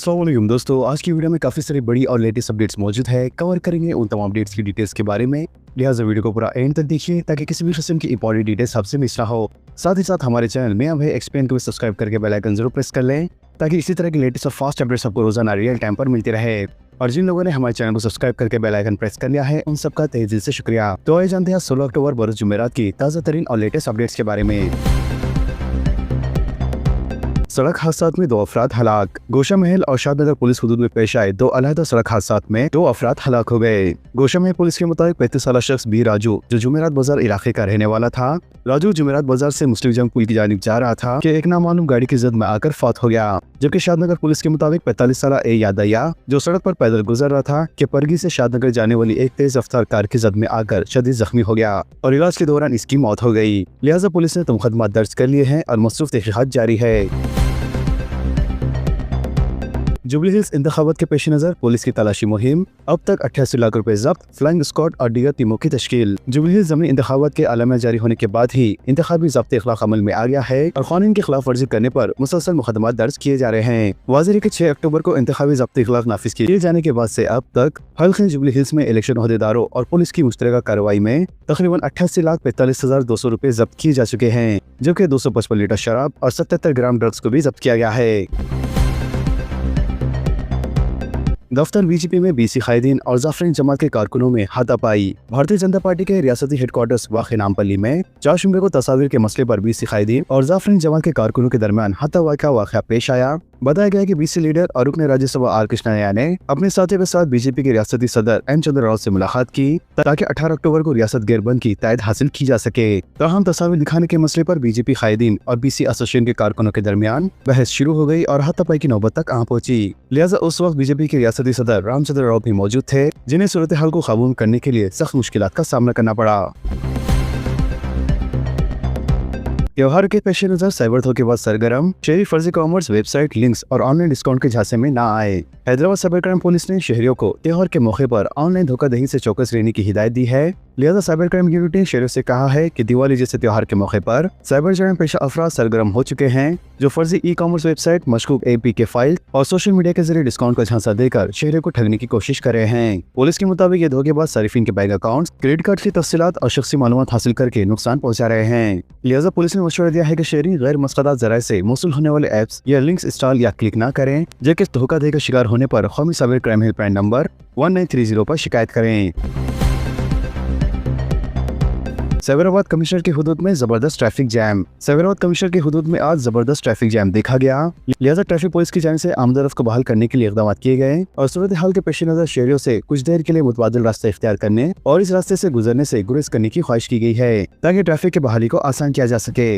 अस्सलाम वालेकुम दोस्तों, आज की वीडियो में काफ़ी सारी बड़ी और लेटेस्ट अपडेट्स मौजूद है। कवर करेंगे उन तमाम अपडेट्स की डिटेल्स के बारे में, लिहाजा वीडियो को पूरा एंड तक देखिए ताकि किसी भी किस्म की इंपॉर्टेंट डिटेल्स आपसे मिस ना हो। साथ ही साथ हमारे चैनल में अब है एक्सप्लेन को भी सब्सक्राइब करके बेल आइकन जरूर प्रेस कर लें ताकि इसी तरह की लेटेस्ट और फास्ट अपडेट्स आपको रोजाना रियल टाइम पर मिलती रहे। और जिन लोगों ने हमारे चैनल को सब्सक्राइब करके बेल आइकन प्रेस कर लिया है उन सबका तहे दिल से शुक्रिया। तो आइए जानते हैं 16 अक्टूबर बरोज जुमेरात की ताज़ा तरीन और लेटेस्ट अपडेट्स के बारे में। सड़क हादसात में 2 अफराद हलाक। गोशा महल और शादनगर पुलिस हुदूद में पेश आए 2 अलहदा सड़क हादसात में 2 अफराद हलाक हो गए। गोशा महल पुलिस के मुताबिक 35 साला शख्स बी राजू जो जुमेरात बाजार इलाके का रहने वाला था। राजू जुमेरात बाजार से मुस्लिम जंग पुल की जानिब जा रहा था कि एक नामालूम गाड़ी की जद में आकर फौत हो गया। जबकि शादनगर पुलिस के मुताबिक 45 साला ए यादया जो सड़क पर पैदल गुजर रहा था कि परगी से शादनगर जाने वाली एक तेज रफ्तार कार की जद में आकर शदीद जख्मी हो गया और इलाज के दौरान इसकी मौत हो गई। लिहाजा पुलिस ने मुकदमा दर्ज कर लिए हैं और मसरूफ तहकीकात जारी है। जुबली हिल्स इंतखाबात के पेश नजर पुलिस की तलाशी मुहिम, अब तक 88 लाख रुपए जब्त, फ्लाइंग स्क्वाड और दीगर टीमों की तश्कील। जुबली हिल्स ज़मीनी इंतखाबात के आलमिया जारी होने के बाद ही इंतखाबी ज़ब्त इखलाक अमल में आ गया है और कानून की खिलाफ वर्जी करने पर मुसलसल मुकदमा दर्ज किए जा रहे हैं। वाज़ेह है कि 6 अक्टूबर को इंतखाबी ज़ब्त इखलाक नाफिज किए जाने के बाद से अब तक हल्के जुबली हिल्स में इलेक्शन अहदेदारों और पुलिस की मुश्तरका कार्रवाई में तकरीबन 88,45,200 रुपए जब्त किए जा चुके हैं, जबकि 255 लीटर शराब और 77 ग्राम ड्रग्स को भी जब्त किया गया है। दफ्तर बीजेपी में बीसी कायदीन और जाफरीन जमात के कारकुनों में हाथापाई। भारतीय जनता पार्टी के रियासती हेडक्वार्टर्स वाक़ नामपल्ली में 4 जुम्मे को तस्वीर के मसले पर बीसी कायदीन और जाफरीन जमात के कारकुनों के दरमियान हाथापाई का वाक़या पेश आया। बताया गया कि बीसी लीडर और रुकने राज्यसभा आर कृष्णैया ने अपने साथियों के साथ बीजेपी के रियासती सदर एम चंद्र राव से मुलाकात की ताकि 18 अक्टूबर को रियासत घेरबंद की तायद हासिल की जा सके। ताहम तस्वीर दिखाने के मसले पर बीजेपी कायदीन और बीसी एसोसिएशन के कारकुनों के दरमियान बहस शुरू हो गई और हाथापाई की नौबत तक आ पहुंची। लिहाजा उस वक्त बीजेपी के रियासती सदर रामचंद्र राव भी मौजूद थे, जिन्हें सूरत हाल को काबू करने के लिए सख्त मुश्किलात का सामना करना पड़ा। त्योहार के पेश नजर साइबर धोखेबाज सरगर्म, शहरी फर्जी कॉमर्स वेबसाइट लिंक्स और ऑनलाइन डिस्काउंट के झांसे में ना आए। हैदराबाद साइबर क्राइम पुलिस ने शहरियों को त्योहार के मौके पर ऑनलाइन धोखाधड़ी से चौकस रहने की हिदायत दी है। लिहाजा साइबर क्राइम यूनिट ने शहरियों से कहा है कि दिवाली जैसे त्योहार के मौके पर साइबर जराइम पेशा अफराद सरगर्म हो चुके हैं जो फर्जी ई-कॉमर्स वेबसाइट, मशकूक APK फाइल और सोशल मीडिया के जरिए डिस्काउंट का झांसा देकर शहरियों को ठगने की कोशिश कर रहे हैं। पुलिस के मुताबिक ये धोखेबाज सारिफिन के बैंक अकाउंट्स, क्रेडिट कार्ड की तफसीलात और शख्सी मालूमात हासिल करके नुकसान पहुंचा रहे हैं। लिहाजा पुलिस ने मशवरा दिया है कि शहरी गैर मुस्तदा जराये से मौसूल होने वाले ऐप्स या लिंक्स इंस्टॉल या क्लिक न करें, जबकि धोखाधड़ी का शिकार होने पर कौमी साइबर क्राइम हेल्पलाइन नंबर 1930 पर शिकायत करें। सैबराबाद कमिश्नर के हुदूद में जबरदस्त ट्रैफिक जैम। सैबराबाद कमिश्नर के हुदूद में आज जबरदस्त ट्रैफिक जैम देखा गया। लिहाजा ट्रैफिक पुलिस की जानिब से आमदरफ्त को बहाल करने के लिए इक़दाम किए गए और सूरत हाल के पेश नजर शहरियों से कुछ देर के लिए मुतबादिल रास्ता इख्तियार करने और इस रास्ते से गुजरने से गुरेज करने की ख्वाहिश की गई है ताकि ट्रैफिक की बहाली को आसान किया जा सके।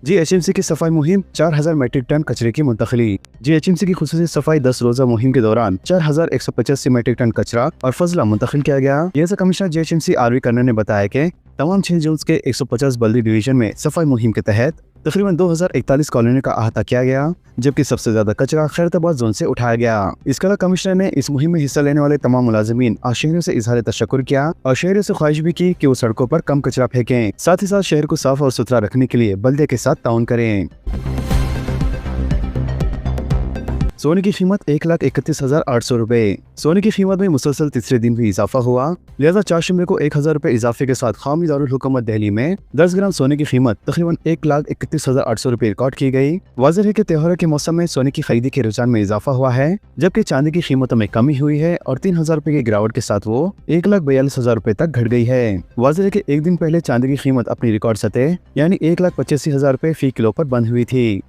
GHMC की सफाई मुहिम, 4000 मीट्रिक टन कचरे की मुंतकली। GHMC की खुसूसी सफाई 10 रोजा मुहिम के दौरान 4185 मीट्रिक टन कचरा और फजला मुंतकिल किया गया। लिहाजा कमिश्नर GHMC RV कर्नल ने बताया कि तमाम 6 जोन्स के 150 बल्दी डिवीजन में सफाई मुहिम के तहत तकरीबन 2041 कॉलोनी का अहाता किया गया, जबकि सबसे ज्यादा कचरा खैरताबाद जोन से उठाया गया। इसके अलावा कमिश्नर ने इस मुहिम में हिस्सा लेने वाले तमाम मुलाजिमीन और शहरियों से इजहार तशक्कुर किया और शहरियों से ख्वाहिश भी की कि वो सड़कों पर कम कचरा फेंकें, साथ ही साथ शहर को साफ और सुथरा रखने के लिए बल्दे के साथ ताउन करें। सोने की कीमत 1,31,800 रुपए। सोने की कीमत में मुसलसल तीसरे दिन भी इजाफा हुआ। लिहाजा 4 जुम्मे को 1000 रुपए इजाफे के साथ कौमी दारुल हुकूमत दिल्ली में 10 ग्राम सोने की कीमत तकरीबन 1,31,800 रुपए रिकॉर्ड की गई। वाज़ेह है कि त्योहारों के मौसम में सोने की खरीदी के रुझान में इजाफा हुआ है, जबकि चांदी की कीमतों में कमी हुई है और 3000 रुपए की गिरावट के साथ वो 1,42,000 रुपए तक घट गई है। वाज़ेह है कि एक दिन पहले चांदी की कीमत अपनी रिकॉर्ड सतह यानी 1,85,000 रुपए फी किलो पर बंद हुई थी।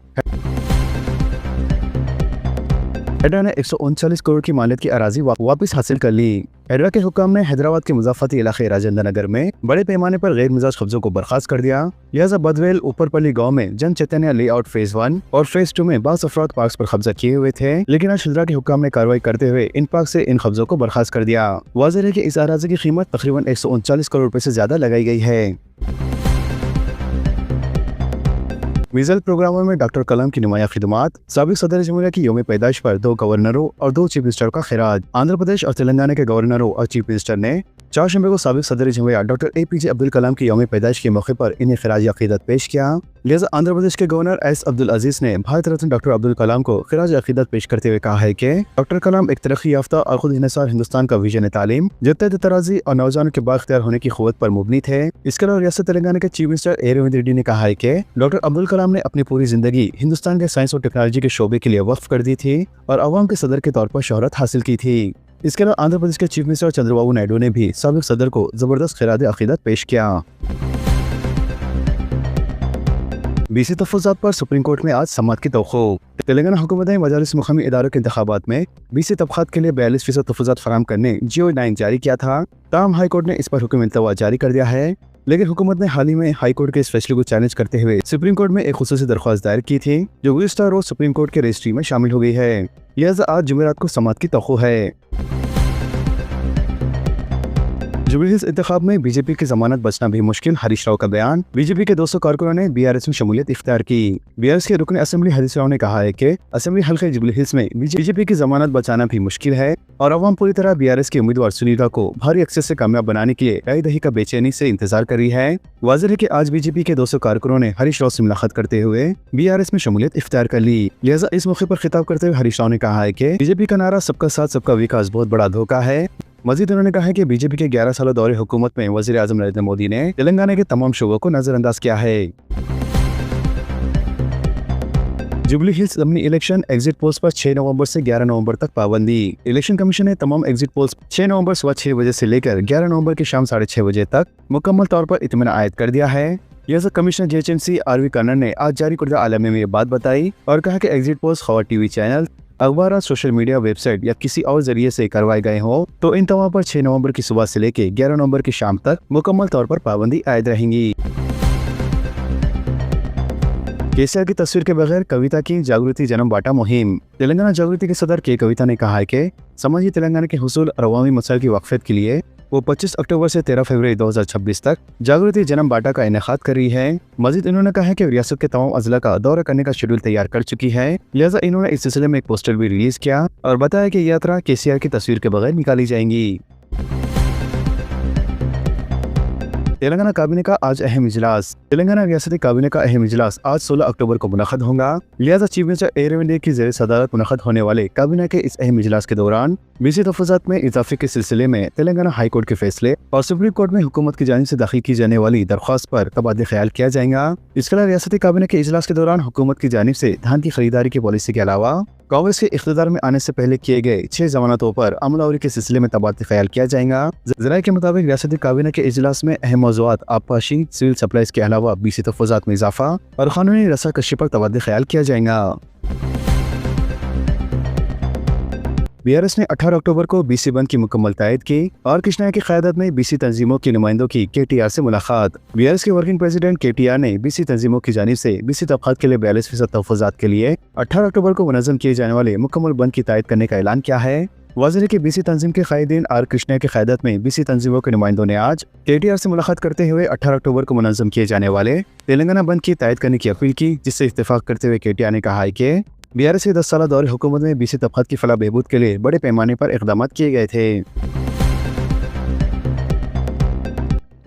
हेड्रा ने 139 करोड़ की मालियत की अराजी वापस हासिल कर ली। हेड्रा के हुक्म ने हैदराबाद के मुजाफती इलाके राजेंद्र नगर में बड़े पैमाने पर गैर मिजाज कब्जों को बर्खास्त कर दिया। लिहाजा बदवेल ऊपरपल्ली गांव में जन चैतन्य लेआउट फेज 1 और फेज 2 में 22 अफराद पार्क पर कब्जा किए हुए थे, लेकिन आज हेड्रा के हुक्म ने कार्रवाई करते हुए इन पार्क से इन कब्जों को बर्खास्त कर दिया। वाज़ेह है कि इस अराजी की कीमत तकरीबन 139 करोड़ रुपए से ज्यादा लगाई गई है। मिसाइल प्रोग्रामों में डॉक्टर कलाम की नुमाया खिदमात, साबिक सदर जमहूरिया की यौम पैदाइश पर 2 गवर्नरों और 2 चीफ मिनिस्टर का खिराज। आंध्र प्रदेश और तेलंगाना के गवर्नरों और चीफ मिनिस्टर ने चारशंबे को साबिक सदर जमहूरिया डॉक्टर APJ अब्दुल कलाम की यौम पैदाइश के मौके पर इन्हें खिराज अकीदत पेश किया। लिहाजा आंध्र प्रदेश के गवर्नर एस अब्दुल अजीज ने भारत रत्न डॉक्टर अब्दुल कलाम को खिराज अकीदत पेश करते हुए कहा है कि डॉक्टर कलाम एक तरक्की याफ्ता और खुद हिंसार हिंदुस्तान का विजन तालीम, जद्दत तराजी और नौजवानों के बाख्तियार होने की क़ुव्वत पर मुबनी थे। इसके अलावा रियासत तेलंगाना के चीफ मिनिस्टर ए रेवंत रेड्डी ने कहा है कि डॉक्टर अब्दुल कलाम ने अपनी पूरी जिंदगी हिंदुस्तान के साइंस और टेक्नोलॉजी के शोबे के लिए वक्फ कर दी थी और अवाम के सदर के तौर पर शोहरत हासिल की थी। इसके अलावा आंध्र प्रदेश के चीफ मिनिस्टर चंद्रबाबू नायडू ने भी साबिक सदर को जबरदस्त खिराज अकीदत पेश किया। BC तहफ़्फ़ुज़ात पर सुप्रीम कोर्ट में आज समाअत की तवक़्क़ो। तेलंगाना हुकूमत ने मजालिस मुक़ामी इदारों के इंतखाबात में BC तबक़ात के लिए 42% तहफ़्फ़ुज़ात फ़राहम करने GO-9 जारी किया था। ताहम हाई कोर्ट ने इस पर हुक्म इल्तवा जारी कर दिया है, लेकिन हुकूमत ने हाल ही में हाई कोर्ट के इस फैसले को चैलेंज करते हुए सुप्रीम कोर्ट में एक खुसूसी दरख्वास्त दायर की थी, जो गुज़िश्ता रोज सुप्रीम कोर्ट के रजिस्ट्री में शामिल हो गई है। लिहाजा आज जुमेरात को समाअत की तवक़्क़ो है। जुबली हिल्स इंतखाब में बीजेपी की जमानत बचना भी मुश्किल, हरीश राव का बयान। बीजेपी के 200 कारकुनों ने BRS में शमूलियत इख्तियार की। BRS के रुकन असेंबली हरीश राव ने कहा है कि असेंबली हल्के जुबली हिल्स में बीजेपी की जमानत बचाना भी मुश्किल है और अवाम पूरी तरह BRS के उम्मीदवार सुनीता को भारी अक्सर से कामयाब बनाने के लिए कई दही का बेचैनी से इंतजार कर रही है। वाज़ेह है कि आज बीजेपी के 200 कारकुनों ने हरीश राव से मुलाकात करते हुए BRS में शमूलियत इख्तियार कर ली। लिहाजा इस मौके पर खिताब करते हुए हरीश राव ने कहा है कि बीजेपी का नारा सबका साथ सबका विकास बहुत बड़ा धोखा है। मजीद उन्होंने कहा है कि बीजेपी के 11 साल दौरे हुकूमत में वज़ीर आज़म नरेंद्र मोदी ने तेलंगाना के तमाम शोबों को नजरअंदाज किया है। जुबली हिल्स ज़मीनी इलेक्शन एग्जिट पोल्स पर 6 नवंबर से 11 नवंबर तक पाबंदी। इलेक्शन कमीशन ने तमाम एग्जिट पोल्स 6 नवंबर सुबह 6 बजे से लेकर 11 नवंबर की शाम 6:30 बजे तक मुकम्मल तौर पर इत्मीनान आयद कर दिया है। लिहाजा कमिश्नर JHMC RV कर्नल ने आज जारी करदा आलमे में ये बात बताई और कहा कि एग्जिट पोल्स खबर TV चैनल, अखबार, सोशल मीडिया, वेबसाइट या किसी और जरिए से करवाए गए हों तो इन तमाम पर 6 नवंबर की सुबह से लेकर 11 नवंबर की शाम तक मुकम्मल तौर पर पाबंदी आयद रहेंगी। केसीआर की तस्वीर के बगैर कविता की जागृति जन्म बांटा मुहिम। तेलंगाना जागृति के सदर के कविता ने कहा है कि समाजी तेलंगाना के हुसूल और अवामी मसाइल की वक़फ़ियत के लिए वो 25 अक्टूबर से 13 फरवरी 2026 तक जागृति जन्म बांटा का इनेकाद कर रही है। मजीद इन्होंने कहा है कि रियासत के तमाम अजला का दौरा करने का शेड्यूल तैयार कर चुकी है। लिहाजा इन्होंने इस सिलसिले में एक पोस्टर भी रिलीज किया और बताया कि यात्रा केसीआर की तस्वीर के बगैर निकाली जाएंगी। तेलंगाना काबीने का आज अहम इजलास। तेलंगाना रियासती काबीने का अहम इजलास आज 16 अक्टूबर को मुनक़द होगा। लिहाजा चीफ मिनिस्टर ए रेवंत रेड्डी की ज़ेर सदारत मुनक़द होने वाले काबीने के इस अहम इजलास के दौरान BC तहफ़्फ़ुज़ात में इजाफे के सिलसिले में तेलंगाना हाई कोर्ट के फैसले और सुप्रीम कोर्ट में हुकूमत की जानिब से दाखिल की जाने वाली दरख्वास्त पर तबादला ख्याल किया जाएगा। इसके अलावा रियासती काबीने के इजलास के दौरान हुकूमत की जानिब से धान की खरीदारी की पॉलिसी के अलावा कांग्रेस के इख्तियार में आने से पहले किए गए 6 जमानतों पर अमलावरी के सिलसिले में तबादला ख्याल किया जाएगा। ज़राए के मुताबिक रियासती काबीने के इजलास में अहम मौज़ूआत आबपाशी, सिविल सप्लाईज के अलावा BC तहफ़्फ़ुज़ात में इजाफा और कानूनी रसाकशी पर तबादला ख्याल किया जाएगा। BRS ने 18 अक्टूबर को BC बंद की मुकम्मल तायद की और कृष्णा की क़यादत में BC तंजीमों के नुमाइंदों की KTR से मुलाकात। BRS के वर्किंग प्रेसिडेंट KTR ने BC तंजीमों की जानिब से BC तबक़ात के लिए 42% तहफ़्फ़ुज़ात के लिए 18 अक्टूबर को मुनज़्ज़म किए जाने वाले मुकम्मल बंद की तायद करने का ऐलान किया है। वाज़ेह है कि BC तंजीम के क़ायदीन आर कृष्णा की क़यादत में BC तंजीमों के नुमाइंदों ने आज KTR से मुलाकात करते हुए 18 अक्टूबर को मुनज़्ज़म किए जाने वाले तेलंगाना बंद की तायद करने की अपील की, जिससे इत्तेफ़ाक़ करते हुए KTR ने कहा है कि BRS के 10 साल दौरे हुकूमत में BC तबक़ात की फलाह बहबूद के लिए बड़े पैमाने पर इक़दाम किए गए थे।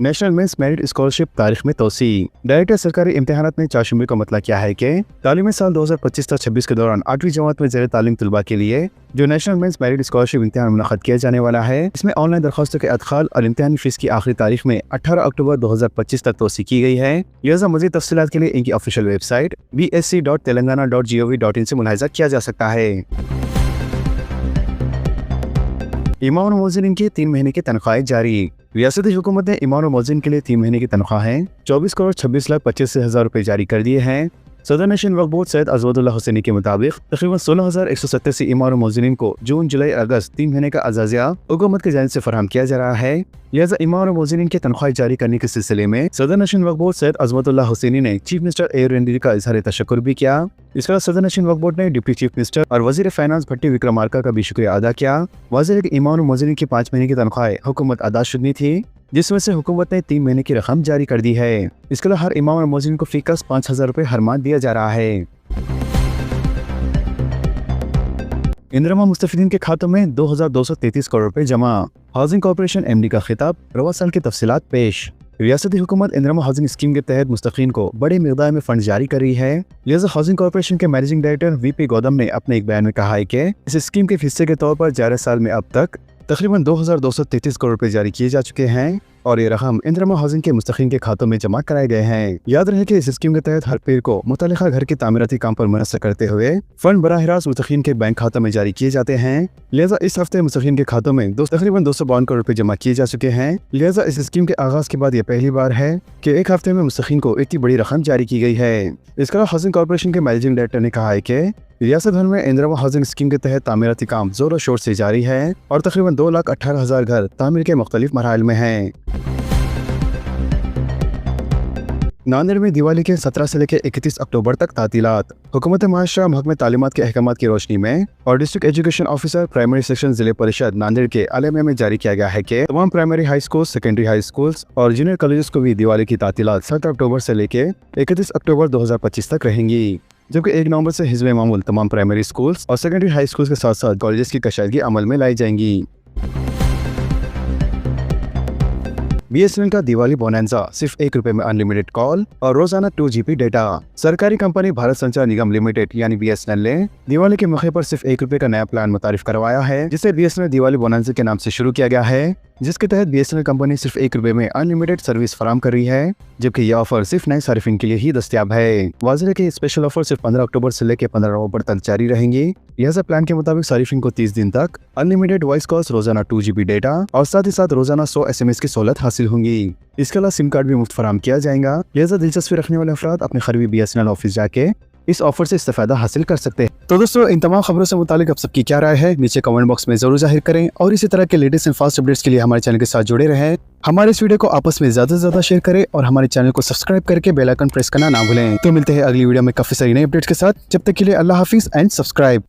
नेशनल मेंस मेरिट स्कॉलरशिप तारीख में तोसी। डायरेक्टर सरकारी इम्तिहानात ने चारशंबे को मतला किया है कि तालीमी साल 2025-26 के दौरान 8वीं जमात में ज़ेर तालीम तलबा के लिए जो नेशनल मेंस मेरिट स्कॉलरशिप इम्तिहान मुनक़द किया जाने वाला है, इसमें ऑनलाइन दरख्वास्तों के अदखाल और इम्तिहानी फीस की आखिरी तारीख में 18 अक्टूबर 2025 तक तोसी की गई है। लिहाजा मज़ीद तफ़सीलात के लिए इनकी ऑफिशियल वेबसाइट bsc.telangana.gov.in से मुलाहिज़ा किया जा सकता है। इमाम और मुअज़्ज़िनीन की 3 महीने की तनख्वाहें जारी। रियासती हुकूमत ने इमाम और मुअज़्ज़िन के लिए 3 महीने की तनख्वाहें 24,26,85,000 रुपये जारी कर दिए हैं। सदर नशीन वक्फ बोर्ड सैयद अज़वदुल्लाह हुसैनी के मुताबिक तकरीबन 16,187 इमाम और मुअज़्ज़िनीन को जून, जुलाई, अगस्त 3 महीने का अज़ाज़िया हुकूमत की जानिब से फराहम किया जा रहा है। लिहाजा इमाम और मुअज़्ज़िनीन की तनख्वाहें जारी करने के सिलसिले में सदर नशीन वक्फ बोर्ड सैयद अज़वदुल्लाह हुसैनी ने चीफ मिनिस्टर ए रेवंत रेड्डी का इज़हार तशक्कुर भी किया। इसके बाद सदर नशीन वक्फ बोर्ड ने डिप्टी चीफ मिनिस्टर और वज़ीर फाइनेंस भट्टी विक्रमार्का का भी शुक्रिया अदा किया। वाज़ेह है कि इमाम और मुअज़्ज़िनीन की 5 महीने की तनख्वाहें हुकूमत अदा शुदनी थी, जिसमें से हुकूमत ने 3 महीने की रकम जारी कर दी है। इसके अलावा हर इमाम और मुअज़्ज़िन को फ़ीकस 5,000 रुपये हर माह दिया जा रहा है। इंदिरा मुस्तफ़ीदीन के खातों में 2,233 करोड़ रुपए जमा। हाउसिंग कॉर्पोरेशन एमडी का खिताब, रवा साल की तफसीलात पेश। रियासती हुकूमत इंदिरा हाउसिंग स्कीम के तहत मुस्तकीन को बड़ी मिकदार में फंड जारी कर रही है। लिहाजा हाउसिंग कॉर्पोरेशन के मैनेजिंग डायरेक्टर वीपी गौतम ने अपने एक बयान में कहा है कि इस स्कीम के हिस्से के तौर पर जारी साल में अब तक तकरीबन 2233 करोड़ रुपए जारी किए जा चुके हैं और ये रकम इंदिरा हाउसिंग के मुस्तकीन के खातों में जमा कराए गए हैं। याद रहे कि इस स्कीम के तहत हर पीर को मुतल्लिका घर के तामीराती काम पर मुनस्सर करते हुए फंड बराह रास्त मुस्तकीन के बैंक खातों में जारी किए जाते हैं। लिहाजा इस हफ्ते मुस्तकीन के खातों में तकरीबन 252 करोड़ रुपए जमा किए जा चुके हैं। लिहाजा इस स्कीम के आगाज के बाद यह पहली बार है कि एक हफ्ते में मुस्तकीन को इतनी बड़ी रकम जारी की गई है। इसके अलावा हाउसिंग कॉर्पोरेशन के मैनेजिंग डायरेक्टर ने कहा है कि रियासत भर में इंदिरा हाउसिंग स्कीम के तहत तामीराती काम जोरों शोर से जारी है और तकरीबन 2,18,000 घर तामीर के मुख्तलिफ मराहिल में हैं। नांदेड़ में दिवाली के 17 से लेकर 31 अक्टूबर तक तातीलात। हुकूमत माशरा महकमे तालीमात के अहकामात की रोशनी में और district education officer primary section जिले परिषद नांदेड़ के आलमे में जारी किया गया है कि तमाम primary high school, secondary high schools और जूनियर कॉलेजेस को भी दिवाली की तातीलात 7 अक्टूबर से लेकर 31 अक्टूबर 2025 तक रहेंगी, जबकि 1 नवंबर से हिज़्ब मामूल तमाम प्राइमरी स्कूल्स और सेकेंडरी हाई स्कूल्स के साथ साथ कॉलेजेस की कशादगी अमल में लाई जाएंगी। BSNL का दिवाली बोनैंजा, सिर्फ 1 रुपए में अनलिमिटेड कॉल और रोजाना 2 GB डेटा। सरकारी कंपनी भारत संचार निगम लिमिटेड यानी BSNL ने दिवाली के मौके पर सिर्फ 1 रुपए का नया प्लान मुतारिफ करवाया है, जिसे BSNL दिवाली बोनैंजा के नाम से शुरू किया गया है, जिसके तहत BSNL कंपनी सिर्फ 1 रुपए में अनलिमिटेड सर्विस फराम कर रही है, जबकि यह ऑफर सिर्फ नए सारिफिन के लिए ही दस्तयाब है। वाज़ेह है कि स्पेशल ऑफर सिर्फ 15 अक्टूबर से लेकर 15 नवंबर तक जारी रहेंगी। लिहाजा प्लान के मुताबिक सारिफिन को 30 दिन तक अनलिमिटेड वॉइस कॉल्स, रोजाना 2 GB डेटा और साथ ही साथ रोजाना 100 SMS की सहूलत हासिल होंगी। इसके अलावा सिम कार्ड भी मुफ्त फराम किया जाएगा। लिहाजा दिलचस्पी रखने वाले अफराद अपने करीबी BSNL ऑफिस जाके इस ऑफर से इस्तेफादा हासिल कर सकते हैं। तो दोस्तों, इन तमाम खबरों से मुतालिक आप सबकी क्या राय है, नीचे कमेंट बॉक्स में जरूर जाहिर करें और इसी तरह के लेटेस्ट एंड फास्ट अपडेट्स के लिए हमारे चैनल के साथ जुड़े रहें। हमारे इस वीडियो को आपस में ज्यादा से ज्यादा शेयर करें और हमारे चैनल को सब्सक्राइब करके बेल आइकन प्रेस करना ना भूलें। तो मिलते हैं अगली वीडियो में काफी सारी नई अपडेट्स के साथ। जब तक के लिए अल्लाह हाफिज एंड सब्सक्राइब।